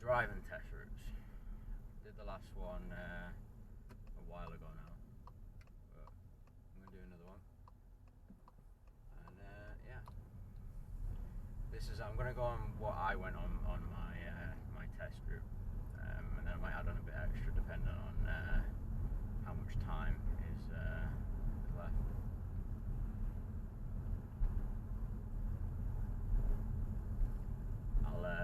driving test routes. Did the last one a while ago now, but I'm going to do another one. And yeah, I'm going to go on what I went on my my test route, and then I might add on a bit extra depending on how much time is left.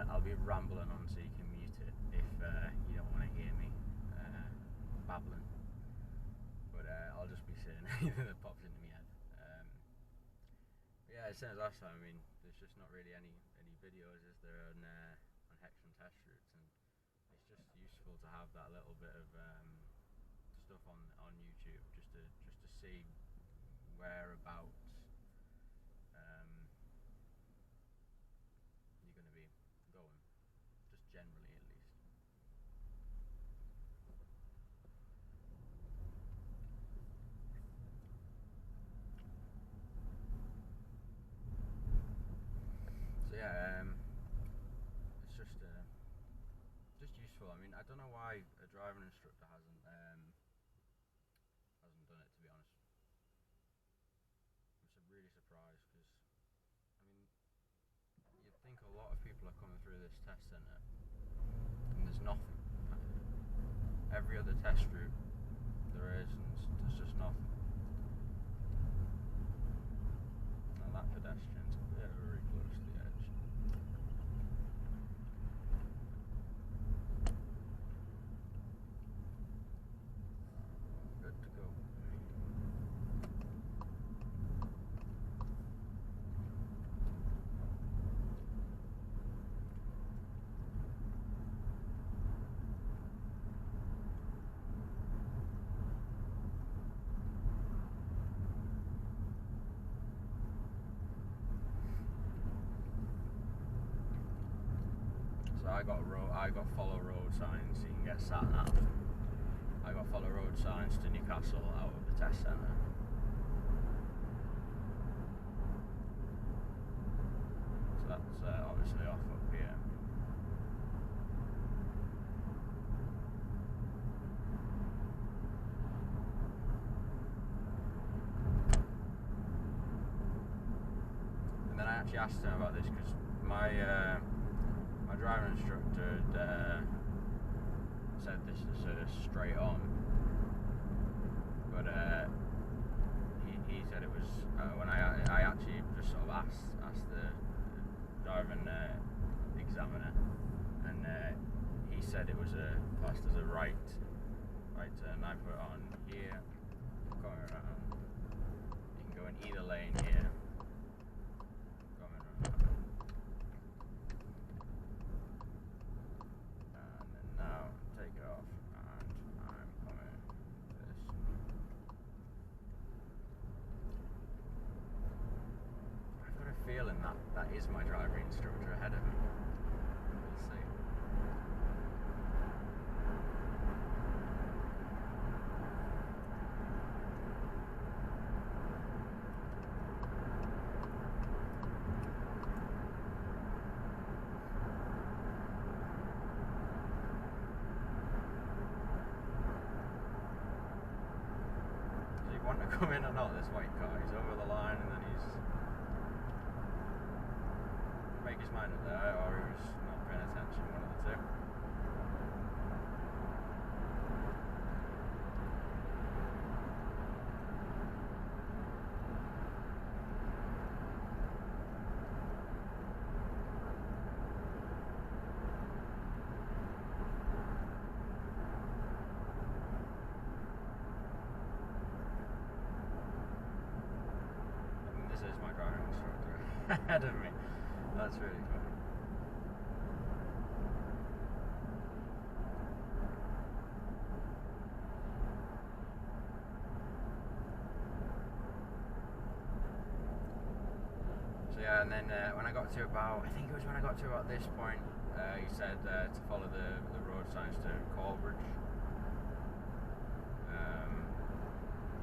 I'll be rambling on, so you can mute it if you don't want to hear me babbling. But I'll just be saying anything that pops into my head. Yeah, same as last time. I mean, there's just not really any videos, is there, on Hexham Test routes, and it's just useful to have that little bit of stuff on YouTube just to see whereabouts you're going to be going, just generally at least. So yeah, it's just useful. I mean, I don't know why a driving instructor hasn't done it, to be honest. I'm really surprised, because I mean, you'd think a lot of people are coming through this test centre and there's nothing. Every other test route there is, and there's just nothing. Now that pedestrian's very close to the edge. Good to go. So I got follow road signs, so you can get sat nav. I got follow road signs to Newcastle out of the test centre. So that's obviously off up here. And then I actually asked him about this, because my driving instructor said this is straight on, but he said it was when I actually just sort of asked the driving examiner, and he said it was classed as a right turn. I put it on here, going around. You can go in either lane here, going around. Now take it off, and I'm coming this. I've got a feeling that is my driving instructor ahead of me. We'll see. Want to come in or not, this white car? He's over the line, and then he's make his mind up there, or he was not paying attention, one of the two. This is my driving instructor ahead of me. That's really funny. So yeah, and then when I got to about, I think it was when I got to about this point, he said to follow the road signs to Corbridge.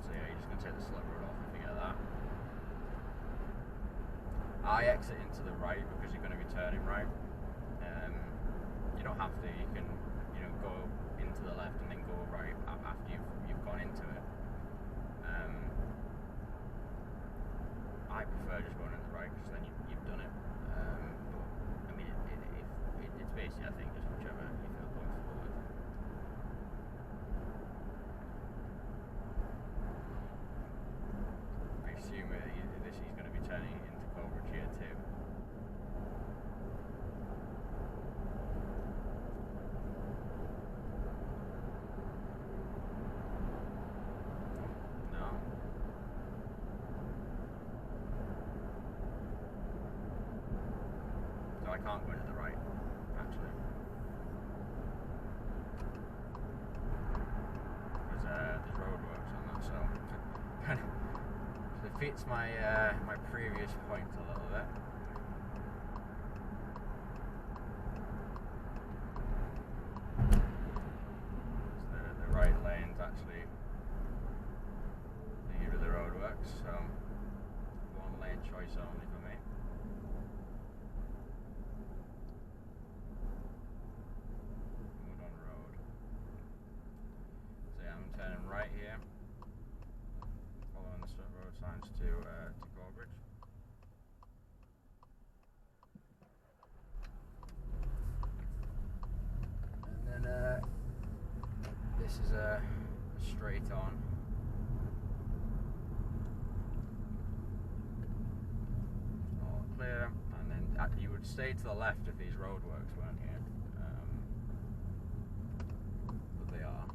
So yeah, you're just going to take the slip road off if you get that. I exit into the right because you're going to be turning right. You don't have to. You can, go into the left and then go right after you've gone into it. I prefer just going in the right because then you've done it. But I mean, it's basically, I think, just whichever you feel comfortable with. I assume he's going to be turning into Corbridge here too. I can't go to the right, actually, because there's roadworks on that, so kind of defeats my my previous point a little bit. The right lane's actually near the roadworks, so one lane choice only for me. Turning right here, following the road signs to Corbridge. And then this is a straight on. All clear, and then you would stay to the left if these roadworks weren't here, but they are.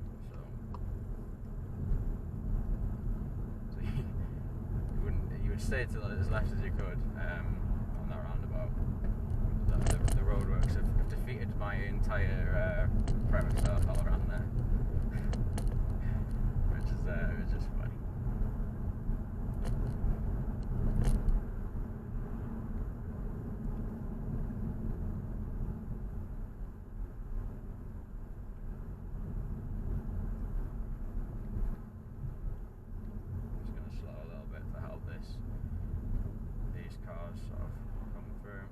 You would stay to as left as you could on that roundabout. The roadworks have defeated my entire premise all around there, which is just funny. These cars sort of come through,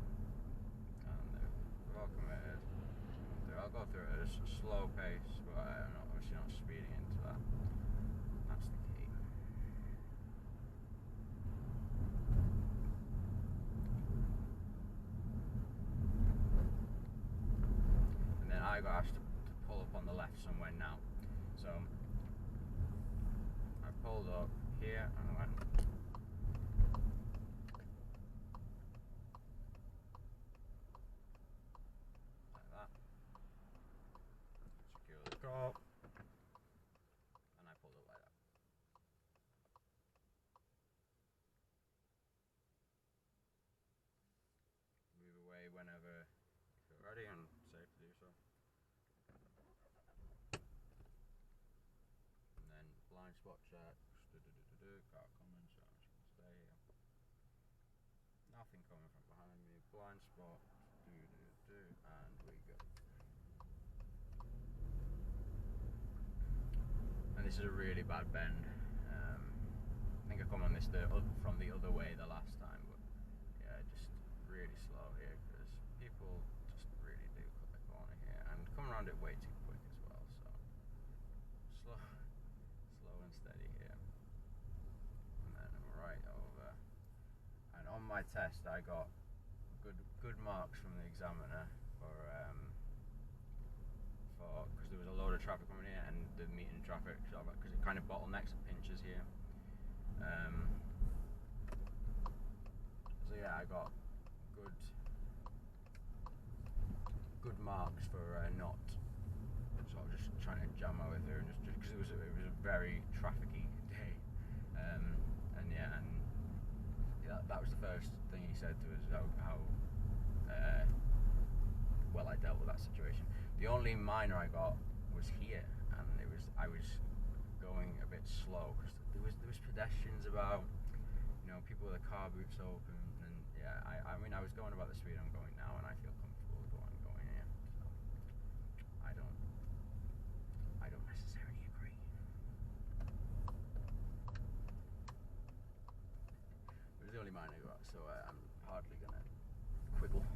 and they're all committed. I'll go through it at a slow pace, but I'm obviously not speeding into that. That's the key. And then I got asked to pull up on the left somewhere now, so I pulled up here and I went. Go, and I pulled it like that. Move away whenever you're ready and safe to do so. And then blind spot checks, car coming, so I'm just going to stay here. Nothing coming from behind me, blind spot, and we go. And this is a really bad bend. I think I come on this from the other way the last time, but yeah, just really slow here because people just really do cut the corner here and come around it way too quick as well. So slow and steady here, and then I'm right over. And on my test, I got good marks from the examiner for because there was a load of traffic coming in and the meeting traffic, because it kind of bottlenecks and pinches here. So yeah, I got good marks for not sort of just trying to jam over through, and just because it was a very trafficy day. And yeah, that was the first thing he said to us, how well I dealt with that situation. The only minor I got was here, and I was going a bit slow because there was pedestrians about, people with their car boots open, and yeah, I mean I was going about the speed I'm going now, and I feel comfortable with what I'm going here. So I don't necessarily agree. It was the only minor I got, so I'm hardly gonna quibble.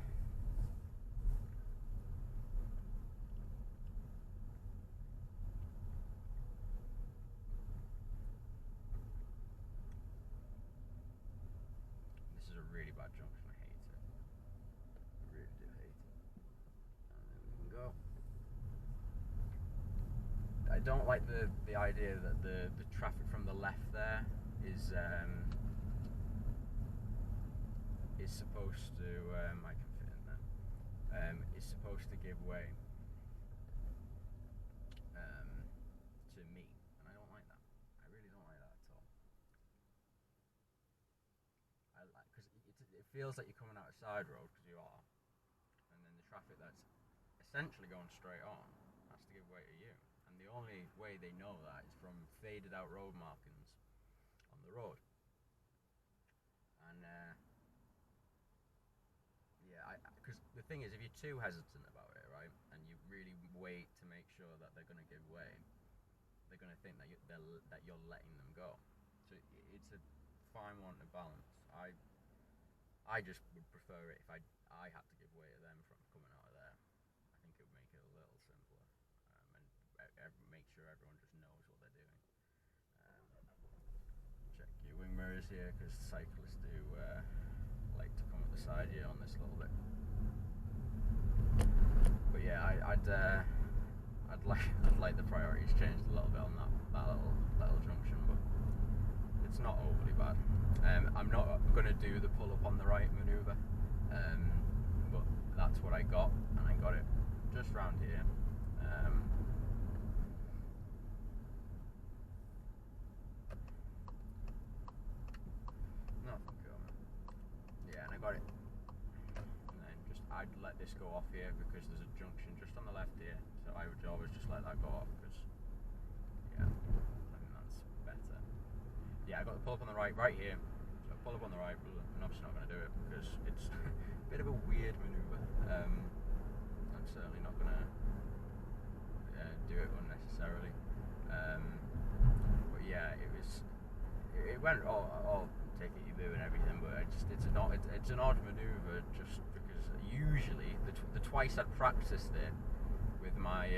I don't like the idea that the traffic from the left there is supposed to I can fit in there. Is supposed to give way to me, and I don't like that. I really don't like that at all. Because it feels like you're coming out a side road, because you are, and then the traffic that's essentially going straight on has to give way to you. And the only way they know that is from faded out road markings on the road. And because the thing is, if you're too hesitant about it, right, and you really wait to make sure that they're going to give way, they're going to think that you're letting them go. So it's a fine one to balance. I just would prefer it if I had to give way to them from coming out of there. I think it would make it a little simpler, and make sure everyone just knows what they're doing. Check your wing mirrors here, because cyclists do like to come at the side here on this little bit. But yeah, I'd like the priorities changed a little bit on that little junction, but it's not overly bad. I'm not going to do the pull up on the right manoeuvre, but that's what I got, and I got it just round here. Nothing coming. Yeah, and I got it. And then I'd let this go off here, because there's a junction just on the left here, so I would always just let that go off, because yeah, I think that's better. Yeah, I got the pull up on the right here. So pull up on the right, but I'm obviously not going to do it because it's a bit of a weird manoeuvre. I'm certainly not going to do it unnecessarily. But yeah, it went all take it you do and everything, but it's an odd manoeuvre, just because usually the twice I'd practiced it with my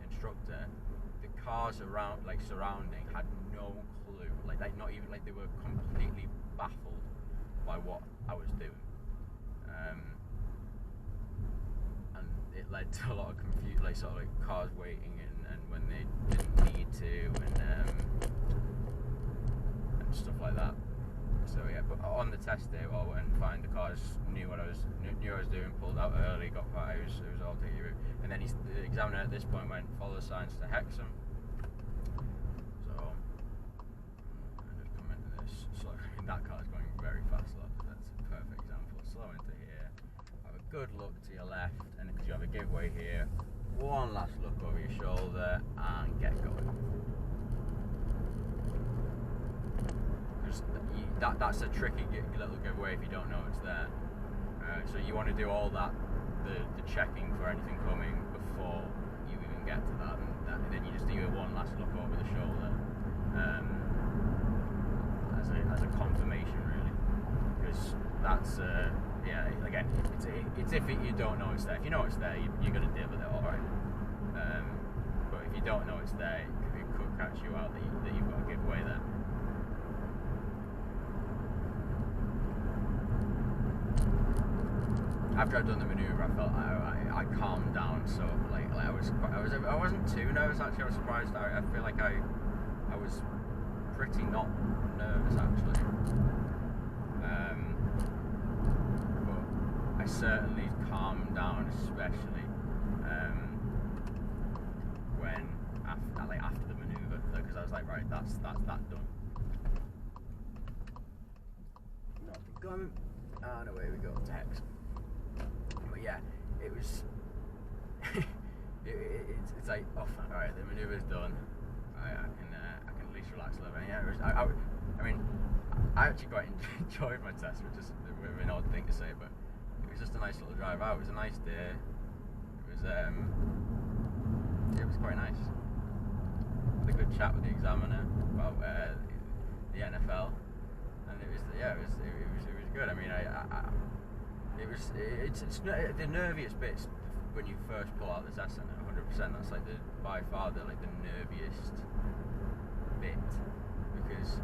instructor, the cars around, like surrounding, had no clue, like not even, like they were completely baffled by what I was doing, and it led to a lot of confusion, like sort of like cars waiting and when they didn't need to, and stuff like that. So yeah, but on the test day, I went and fine. The cars knew what I was doing, pulled out early, got quite. It was all take you. And then the examiner at this point went, follow the signs to Hexham. So I just come into this. So that car's going very fast. Look, that's a perfect example. Slow into here. Have a good look to your left, and because you have a giveaway here, one last look over your shoulder and get going. That's a tricky little giveaway if you don't know it's there. So you want to do all that, the checking for anything coming before you even get to that, and then you just do one last look over the shoulder as a confirmation, really, because that's yeah, again, it's if you don't know it's there. If you know it's there, you're going to deal with it all right. But if you don't know it's there, it could catch you out that you've got a giveaway there. After I'd done the manoeuvre, I felt I calmed down. So I wasn't too nervous actually. I was surprised. I feel like I was pretty not nervous actually. But I certainly calmed down, especially when after the manoeuvre, because I was like, right, that's that done. Nothing coming, and away we go to Hexham. But yeah, it was. it's like, oh, all right, the manoeuvre's done. I can at least relax a little bit. Yeah, it was, I mean, I actually quite enjoyed my test, which is a bit of an odd thing to say, but it was just a nice little drive out. It was a nice day. It was quite nice. Had a good chat with the examiner about the NFL, and it was good. I mean, it's the nerviest bits when you first pull out the test centre. 100%. That's like by far the nerviest bit, because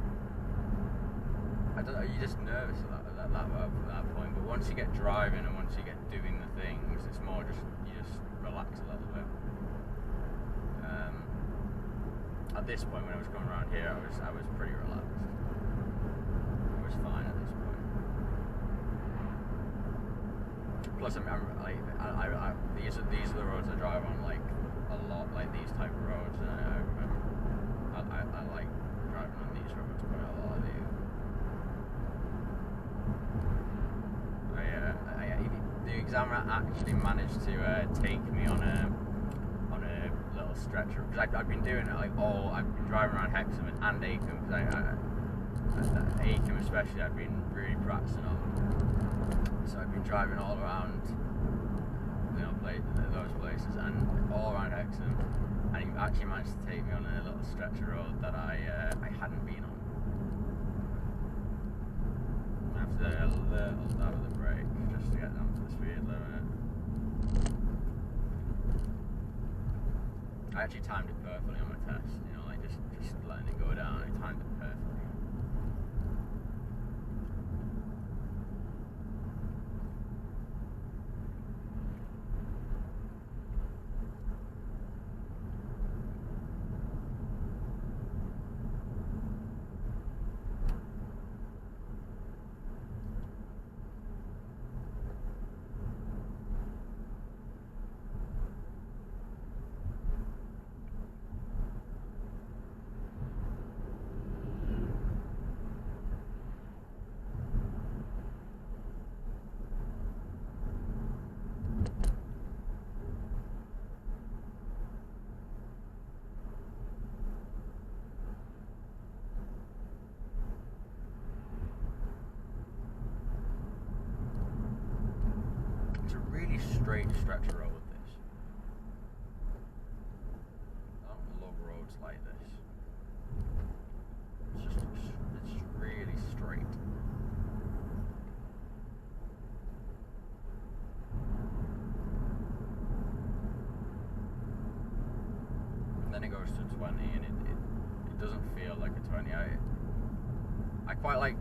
I don't know, you're just nervous at that point. But once you get driving and once you get doing the things, it's more just you just relax a little bit. at this point when I was going around here, I was pretty relaxed. I was fine at this point. Plus, I'm like these are the roads I drive on like a lot, like these type of roads, and I like driving on these roads quite a lot. The examiner actually managed to take me on a little stretcher, because I've been doing it like I've been driving around Hexham and Acomb, because Acomb especially I've been really practicing on. So I've been driving all around, those places and all around Hexham, and he actually managed to take me on a little stretcher road that I hadn't been on. After a little dab of the brake just to get down to the speed limit. I actually timed it perfectly on my test, like just letting it go down. I timed it perfectly. Straight stretcher road with this. I don't love roads like this. It's really straight. And then it goes to 20, and it doesn't feel like a 20. I quite like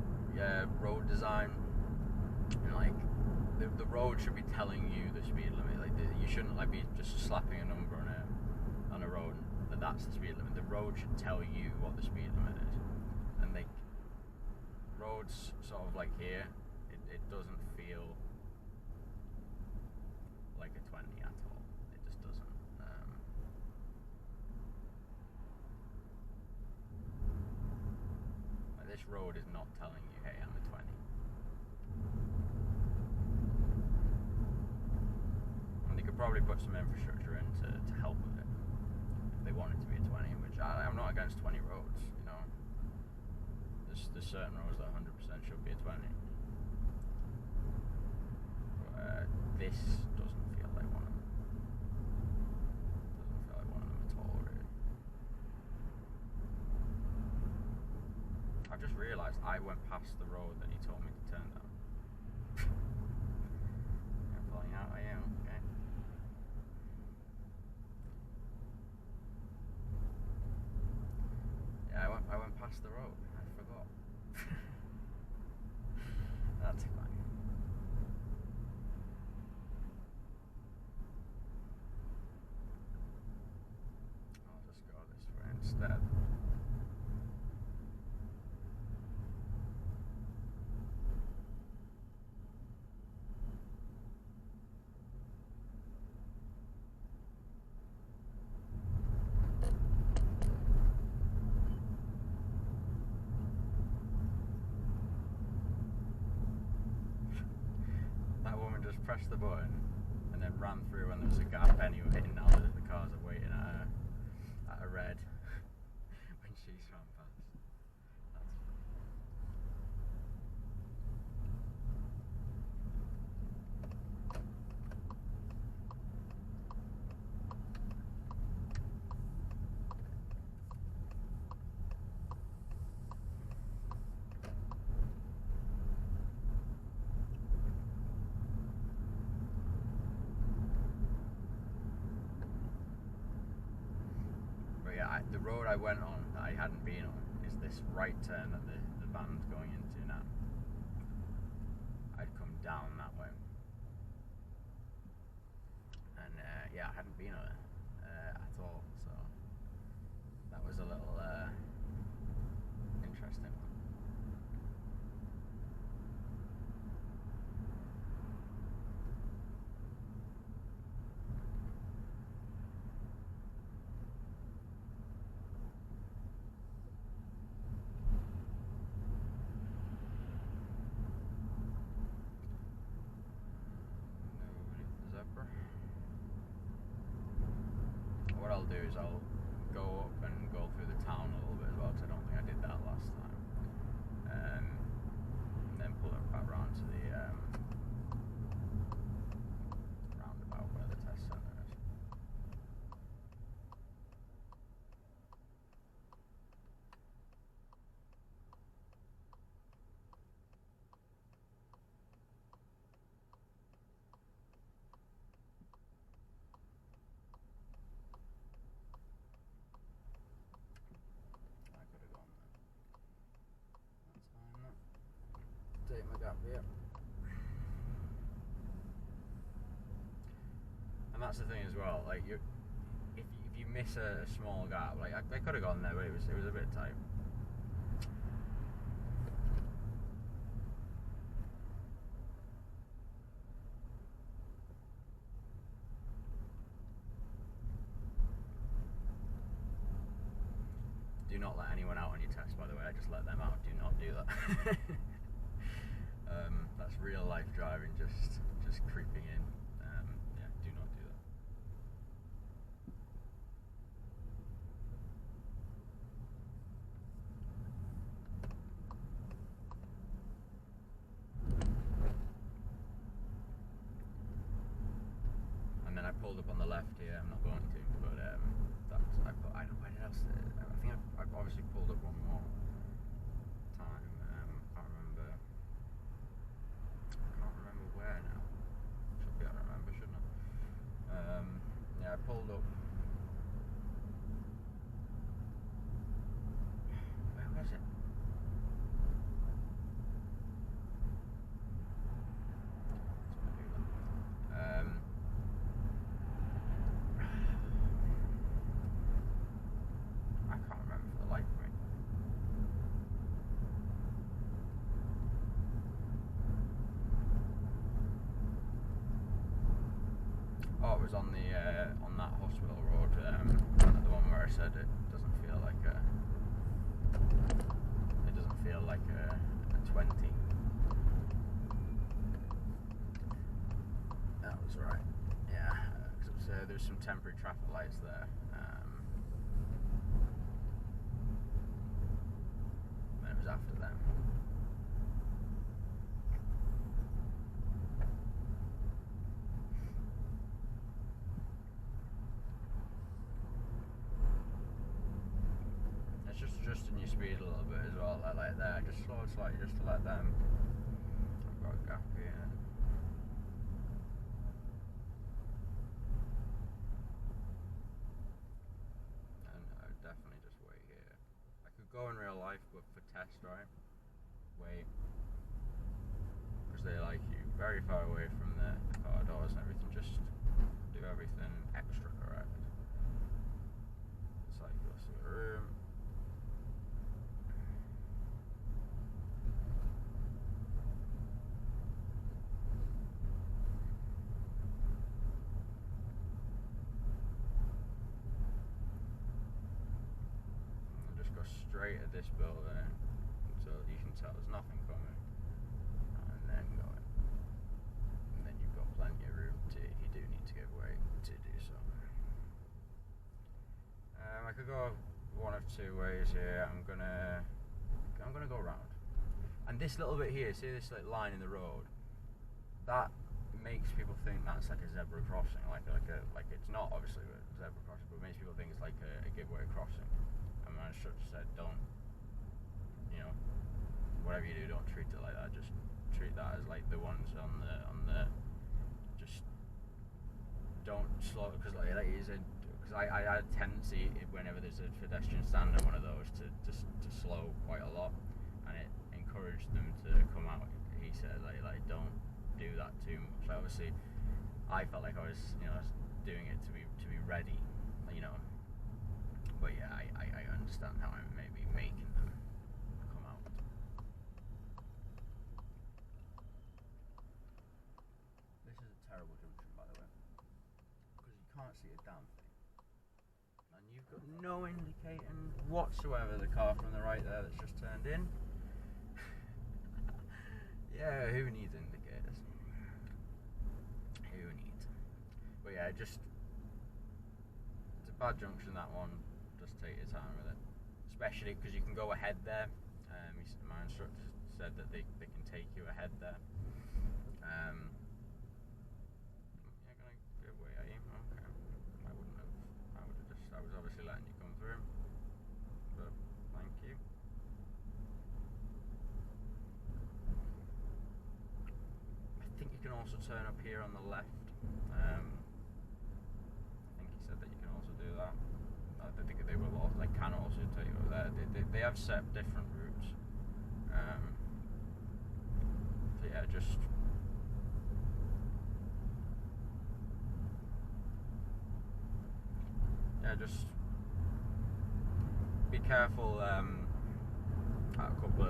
road design, like. The road should be telling you the speed limit. Like you shouldn't be just slapping a number on a road that's the speed limit. The road should tell you what the speed limit is. And roads sort of like here, it doesn't feel like a 20 at all. It just doesn't. This road is not telling you, hey, I'm a 20. Probably put some infrastructure in to help with it if they want it to be a 20, which I'm not against 20 roads, there's certain roads that 100% should be a 20, but this doesn't feel like one of them. Doesn't feel like one of them at all, really. I've just realised I went past the road that he told me to turn down. I'm pulling out, I am. Okay. I went past the road. I forgot. That's fine. I'll just go this way instead. Pressed the button and then ran through when there was a gap anyway, and now that the cars are waiting at a red when she's ran past. That's funny. The road I went on that I hadn't been on is this right turn that the van's going into now. I'd come down that way, and yeah, I hadn't been on it at all, so that was a little interesting one. Zebra. What I'll do is I'll go up and go through the town a little bit as well, because I don't think I did that last time. And then pull it back round to the roundabout where the test centre is. I could have gone there. That's fine. Take my gap here. And that's the thing as well. Like if you miss a small gap, like I could have gone there, but it was a bit tight. Do not let anyone out on your test, by the way. I just let them out. Do not do that. That's real life driving, just creeping in. Yeah, do not do that. And then I pulled up on the left here. I'm not going to, but that's I don't know where else. I think I've obviously pulled up one more time. Can't remember where now. Should be able to remember, shouldn't I? Yeah, I pulled up. Where was it? I can't remember for the life of me. Oh, it was on the on that hospital road, the one where I said it doesn't feel like a 20. That was right. Yeah, because there's some temporary traffic lights there. And it was after them. It's just adjusting your speed a little bit as well, like there. Just slow it slightly just to let them. I've got a gap here. And I would definitely just wait here. I could go in real life, but for test, right? Wait. Because they like you very far away from the car doors and everything. Just do everything extra correct. It's like go to the room. And just go straight at this building until you can tell there's nothing coming. And then go in. And then you've got plenty of room to, if you do need to give way, to do so. I could go one of two ways here. I'm gonna go around. And this little bit here, see this like line in the road? That makes people think that's like a zebra crossing, like it's not obviously a zebra crossing, but it makes people think it's like a giveaway crossing. And I should have said, don't, whatever you do, don't treat it like that. Just treat that as like the ones on the just don't slow, because like it is because I had a tendency whenever there's a pedestrian stand on one of those to slow quite a lot, and it encouraged them to come out. He said like don't do that too much. So obviously I felt like I was doing it to be ready, But yeah, I understand how I'm maybe making them come out. This is a terrible junction, by the way, because you can't see a damn thing. And you've got no indicating whatsoever the car from the right there that's just turned in. Yeah, who needs indicators? Who needs them? But yeah, it's a bad junction, that one. Just take your time with it. Especially because you can go ahead there. My instructor said that they can take you ahead there. You're gonna give way, are you? Okay. I wouldn't have. I was obviously letting you come through. But thank you. I think you can also turn up here on the left. I think he said that you can also do that. I think they will also, they can also take you over there. They have set different routes. So yeah, just be careful. At a couple of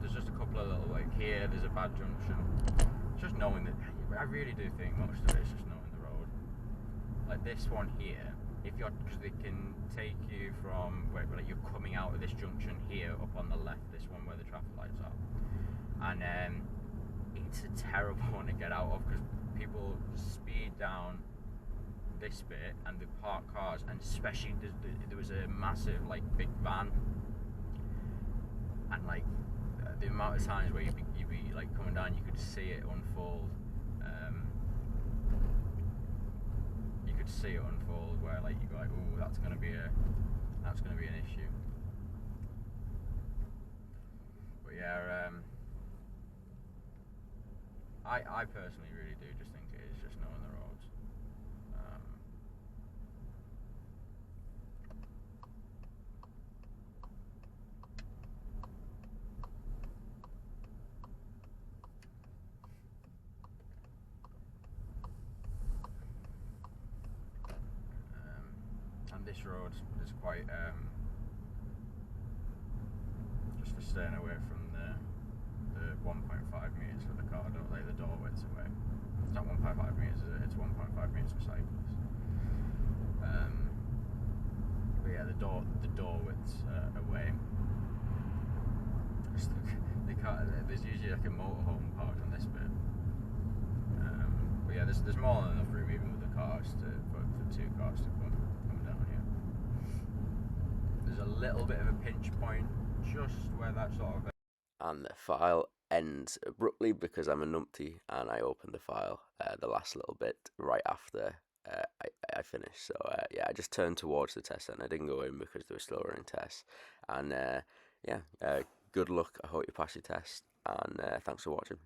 there's just a couple of little here. There's a bad junction. Just knowing that, I really do think most of it is just knowing the road. Like this one here, because they can take you from where you're coming out of this junction here up on the left, this one where the traffic lights are, and it's a terrible one to get out of because people speed down this bit and they park cars, and especially there was a massive big van, and the amount of times where you'd be coming down, you could see it unfold. You could see it unfold where you go oh, that's gonna be an issue. But yeah, I personally really do just think it is just knowing the roads. And this road is quite just for staying away from the 1.5 metres for the car, don't lay the door widths away. It's not 1.5 metres, is it? It's 1.5 metres for cyclists. But yeah, the door widths away. There's usually a motorhome parked on this bit. But yeah, there's more than enough room even with the cars for 2 cars to come down here. There's a little bit of a pinch point just where that sort of. And the file ends abruptly because I'm a numpty and I opened the file the last little bit right after I finished. So yeah, I just turned towards the test centre. I didn't go in because there were slow running tests. And yeah, good luck. I hope you pass your test, and thanks for watching.